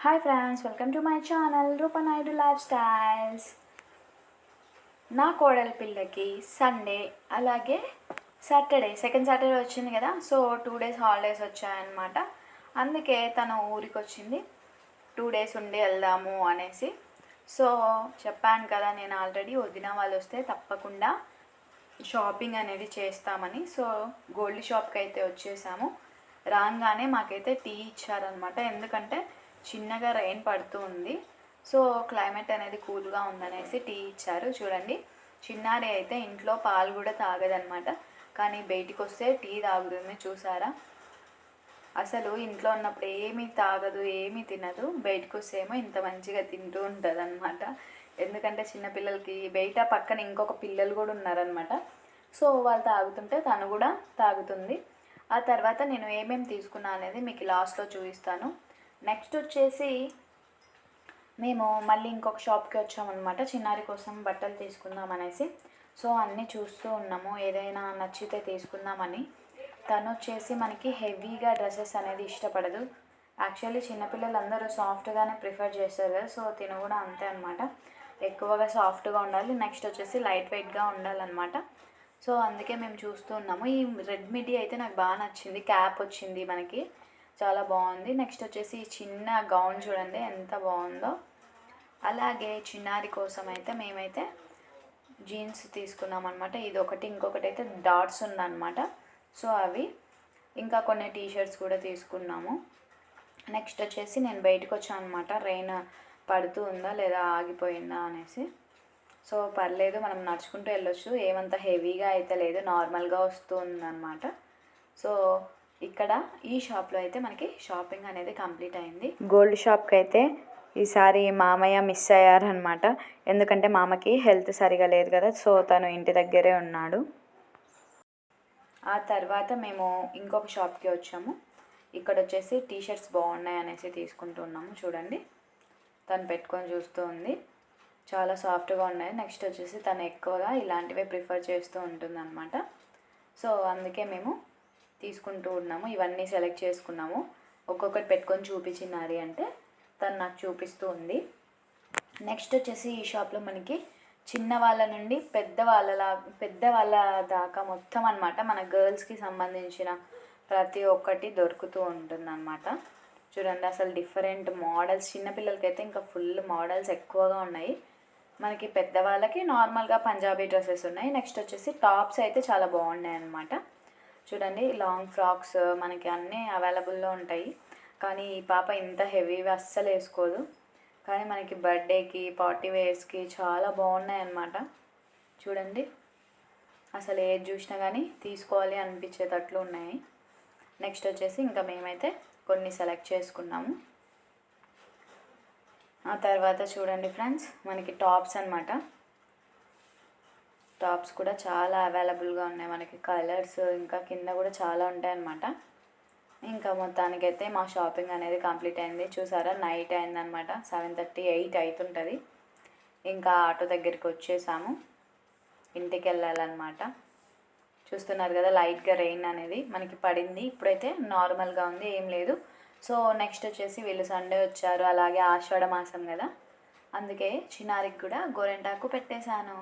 Hi friends, welcome to my channel Rupanayudu life styles. నా కోడలి పిల్లకి సండే అలాగే సెకండ్ సాటర్డే వచ్చింది కదా. సో 2 days హాలిడేస్ వచ్చాయన్నమాట. అందుకే తను ఊరికి వచ్చింది. 2 days ఉండి వెళ్దాము అనేసి. సో చెప్పాను కదా, నేను ఆల్రెడీ వదిన వాళ్ళు వస్తే తప్పకుండా షాపింగ్ అనేది చేస్తామని. సో గోల్డ్ షాప్కి అయితే వచ్చేసాము. రాగానే మాకైతే టీ ఇచ్చారనమాట. ఎందుకంటే చిన్నగా రెయిన్ పడుతూ ఉంది. సో క్లైమేట్ అనేది కూల్గా ఉందనేసి టీ ఇచ్చారు. చూడండి, చిన్నారి అయితే ఇంట్లో పాలు కూడా తాగదనమాట, కానీ బయటికి వస్తే టీ తాగుతుంది. చూసారా, అసలు ఇంట్లో ఉన్నప్పుడు ఏమీ తాగదు, ఏమీ తినదు. బయటకు వస్తేమో ఇంత మంచిగా తింటూ ఉంటుంది అనమాట. ఎందుకంటే చిన్నపిల్లలకి బయట పక్కన ఇంకొక పిల్లలు కూడా ఉన్నారనమాట. సో వాళ్ళు తాగుతుంటే తను కూడా తాగుతుంది. ఆ తర్వాత నేను ఏమేమి తీసుకున్నా అనేది మీకు లాస్ట్లో చూపిస్తాను. నెక్స్ట్ వచ్చేసి మేము మళ్ళీ ఇంకొక షాప్కి వచ్చామన్నమాట, చిన్నారి కోసం బట్టలు తీసుకుందాం అనేసి. సో అన్నీ చూస్తూ ఉన్నాము, ఏదైనా నచ్చితే తీసుకుందామని. తను వచ్చేసి మనకి హెవీగా డ్రెస్సెస్ అనేది ఇష్టపడదు. యాక్చువల్లీ చిన్నపిల్లలు అందరూ సాఫ్ట్గానే ప్రిఫర్ చేస్తారు కదా. సో తిను కూడా అంతే అనమాట, ఎక్కువగా సాఫ్ట్గా ఉండాలి. నెక్స్ట్ వచ్చేసి లైట్ వెయిట్గా ఉండాలన్నమాట. సో అందుకే మేము చూస్తూ ఉన్నాము. ఈ రెడ్ మిడ్డీ అయితే నాకు బాగా నచ్చింది. క్యాప్ వచ్చింది మనకి, చాలా బాగుంది. నెక్స్ట్ వచ్చేసి ఈ చిన్న గౌన్ చూడండి ఎంత బాగుందో. అలాగే చిన్నారి కోసం అయితే మేమైతే జీన్స్ తీసుకున్నాం అనమాట. ఇది ఒకటి, ఇంకొకటి అయితే డాట్స్ ఉందన్నమాట. సో అవి, ఇంకా కొన్ని టీషర్ట్స్ కూడా తీసుకున్నాము. నెక్స్ట్ వచ్చేసి నేను బయటకు వచ్చాను అనమాట, రెయిన్ పడుతూ ఉందా లేదా ఆగిపోయిందా అనేసి. సో పర్లేదు, మనం నడుచుకుంటూ వెళ్ళొచ్చు, ఏమంత హెవీగా అయితే లేదు, నార్మల్గా వస్తూ ఉందన్నమాట. సో ఇక్కడ ఈ షాప్లో అయితే మనకి షాపింగ్ అనేది కంప్లీట్ అయింది. గోల్డ్ షాప్కి అయితే ఈసారి మామయ్య మిస్ అయ్యారనమాట. ఎందుకంటే మామకి హెల్త్ సరిగా లేదు కదా. సో తను ఇంటి దగ్గరే ఉన్నాడు. ఆ తర్వాత మేము ఇంకొక షాప్కి వచ్చాము. ఇక్కడ వచ్చేసి టీషర్ట్స్ బాగున్నాయి అనేసి తీసుకుంటున్నాము. చూడండి, తను పెట్టుకొని చూస్తూ ఉంది, చాలా సాఫ్ట్గా ఉన్నాయి. నెక్స్ట్ వచ్చేసి తను ఎక్కువగా ఇలాంటివే ప్రిఫర్ చేస్తూ ఉంటుందన్నమాట. సో అందుకే మేము తీసుకుంటూ ఉన్నాము. ఇవన్నీ సెలెక్ట్ చేసుకున్నాము. ఒక్కొక్కటి పెట్టుకొని చూపించినారు అంటే తను నాకు చూపిస్తూ ఉంది. నెక్స్ట్ వచ్చేసి ఈ షాప్లో మనకి చిన్న వాళ్ళ నుండి పెద్దవాళ్ళ దాకా మొత్తం అనమాట, మన గర్ల్స్కి సంబంధించిన ప్రతి ఒక్కటి దొరుకుతూ ఉంటుందన్నమాట. చూడండి, అసలు డిఫరెంట్ మోడల్స్, చిన్నపిల్లలకైతే ఇంకా ఫుల్ మోడల్స్ ఎక్కువగా ఉన్నాయి. మనకి పెద్దవాళ్ళకి నార్మల్గా పంజాబీ డ్రెస్సెస్ ఉన్నాయి. నెక్స్ట్ వచ్చేసి టాప్స్ అయితే చాలా బాగున్నాయి అన్నమాట. చూడండి, లాంగ్ ఫ్రాక్స్ మనకి అన్నీ అవైలబుల్లో ఉంటాయి. కానీ ఈ పాప ఇంత హెవీగా అస్సలు వేసుకోదు. కానీ మనకి బర్త్డేకి, పార్టీ వేర్స్కి చాలా బాగున్నాయి అన్నమాట. చూడండి, అసలు ఏది చూసినా కానీ తీసుకోవాలి అనిపించేటట్లు ఉన్నాయి. నెక్స్ట్ వచ్చేసి ఇంకా మేమైతే కొన్ని సెలెక్ట్ చేసుకున్నాము. ఆ తర్వాత చూడండి ఫ్రెండ్స్, మనకి టాప్స్ అన్నమాట. టాప్స్ కూడా చాలా అవైలబుల్గా ఉన్నాయి మనకి, కలర్స్ ఇంకా కింద కూడా చాలా ఉంటాయన్నమాట. ఇంకా మొత్తానికైతే మా షాపింగ్ అనేది కంప్లీట్ అయింది. చూసారా, నైట్ అయిందనమాట, 7:30, 8 అవుతుంటుంది. ఇంకా ఆటో దగ్గరికి వచ్చేసాము, ఇంటికి వెళ్ళాలన్నమాట. చూస్తున్నారు కదా, లైట్గా రెయిన్ అనేది మనకి పడింది. ఇప్పుడైతే నార్మల్గా ఉంది, ఏం లేదు. సో నెక్స్ట్ వచ్చేసి వీళ్ళు సండే వచ్చారు, అలాగే ఆషాఢ మాసం కదా, అందుకే చిన్నారికి కూడా గోరెంటాకు పెట్టేశాను.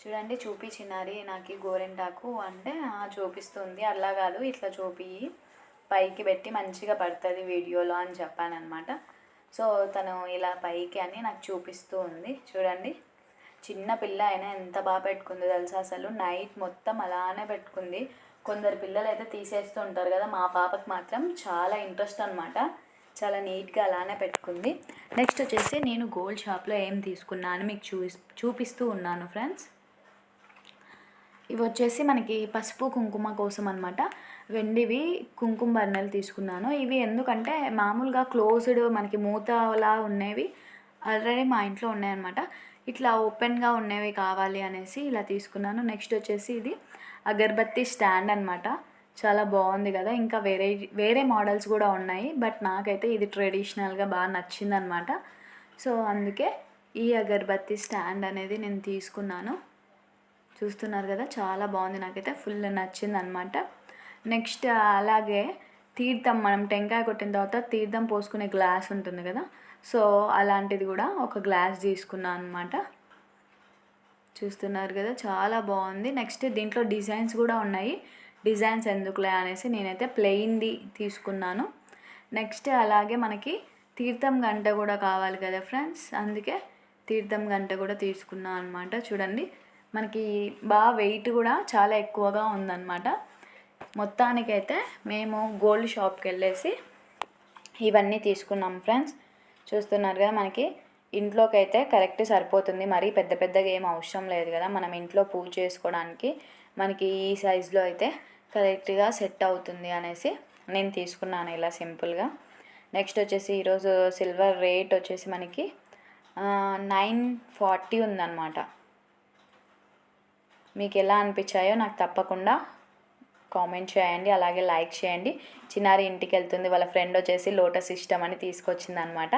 చూడండి, చిన్నారి నాకు గోరెంటాకు అంటే చూపిస్తుంది. అలా కాదు, ఇట్లా చూపి పైకి పెట్టి మంచిగా పడుతుంది వీడియోలో అని చెప్పానమాట. సో తను ఇలా పైకి అని నాకు చూపిస్తూ ఉంది. చూడండి, చిన్న పిల్ల అయినా ఎంత బాగా పెట్టుకుందో తెలుసా. అసలు నైట్ మొత్తం అలానే పెట్టుకుంది. కొందరు పిల్లలు అయితే తీసేస్తూ ఉంటారు కదా, మా పాపకి మాత్రం చాలా ఇంట్రెస్ట్ అనమాట, చాలా నీట్గా అలానే పెట్టుకుంది. నెక్స్ట్ వచ్చేసి నేను గోల్డ్ షాప్లో ఏం తీసుకున్నాను మీకు చూపిస్తూ ఉన్నాను ఫ్రెండ్స్. ఇవి వచ్చేసి మనకి పసుపు కుంకుమ కోసం అనమాట. వెండివి కుంకుమ బర్ణాలు తీసుకున్నాను. ఇవి ఎందుకంటే మామూలుగా క్లోజ్డ్ మనకి మూతలా ఉన్నవి ఆల్రెడీ మా ఇంట్లో ఉన్నాయన్నమాట. ఇట్లా ఓపెన్గా ఉన్నవి కావాలి అనేసి ఇలా తీసుకున్నాను. నెక్స్ట్ వచ్చేసి ఇది అగర్బత్తి స్టాండ్ అనమాట, చాలా బాగుంది కదా. ఇంకా వేరే మోడల్స్ కూడా ఉన్నాయి, బట్ నాకైతే ఇది ట్రెడిషనల్గా బాగా నచ్చిందనమాట. సో అందుకే ఈ అగర్బత్తి స్టాండ్ అనేది నేను తీసుకున్నాను. చూస్తున్నారు కదా, చాలా బాగుంది, నాకైతే ఫుల్ నచ్చింది అనమాట. నెక్స్ట్ అలాగే తీర్థం మనం టెంకాయ కొట్టిన తర్వాత తీర్థం పోసుకునే గ్లాస్ ఉంటుంది కదా, సో అలాంటిది కూడా ఒక గ్లాస్ తీసుకున్నాను అనమాట. చూస్తున్నారు కదా, చాలా బాగుంది. నెక్స్ట్ దీంట్లో డిజైన్స్ కూడా ఉన్నాయి. డిజైన్స్ ఎందుకులే అనేసి నేనైతే ప్లెయిన్ది తీసుకున్నాను. నెక్స్ట్ అలాగే మనకి తీర్థం గంట కూడా కావాలి కదా ఫ్రెండ్స్, అందుకే తీర్థం గంట కూడా తీసుకున్నాను అనమాట. చూడండి, మనకి బాగా వెయిట్ కూడా చాలా ఎక్కువగా ఉందన్నమాట. మొత్తానికైతే మేము గోల్డ్ షాప్కి వెళ్ళేసి ఇవన్నీ తీసుకున్నాం ఫ్రెండ్స్. చూస్తున్నారు కదా, మనకి ఇంట్లోకి అయితే కరెక్ట్ సరిపోతుంది. మరీ పెద్ద పెద్దగా ఏం అవసరం లేదు కదా, మనం ఇంట్లో పూజ చేసుకోవడానికి మనకి ఈ సైజులో అయితే కరెక్ట్గా సెట్ అవుతుంది అనేసి నేను తీసుకున్నాను ఇలా సింపుల్గా. నెక్స్ట్ వచ్చేసి ఈరోజు సిల్వర్ రేట్ వచ్చేసి మనకి 940 ఉందన్నమాట. మీకు ఎలా అనిపించాయో నాకు తప్పకుండా కామెంట్ చేయండి, అలాగే లైక్ చేయండి. చిన్నారి ఇంటికి వెళ్తుంది, వాళ్ళ ఫ్రెండ్ వచ్చేసి లోటస్ ఇష్టం అని తీసుకొచ్చింది అనమాట.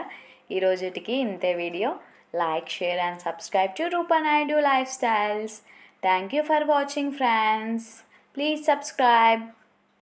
ఈ రోజుటికి ఇంతే వీడియో. Like, share and subscribe to Rupa Naidu life styles. Thank you for watching friends. Please subscribe.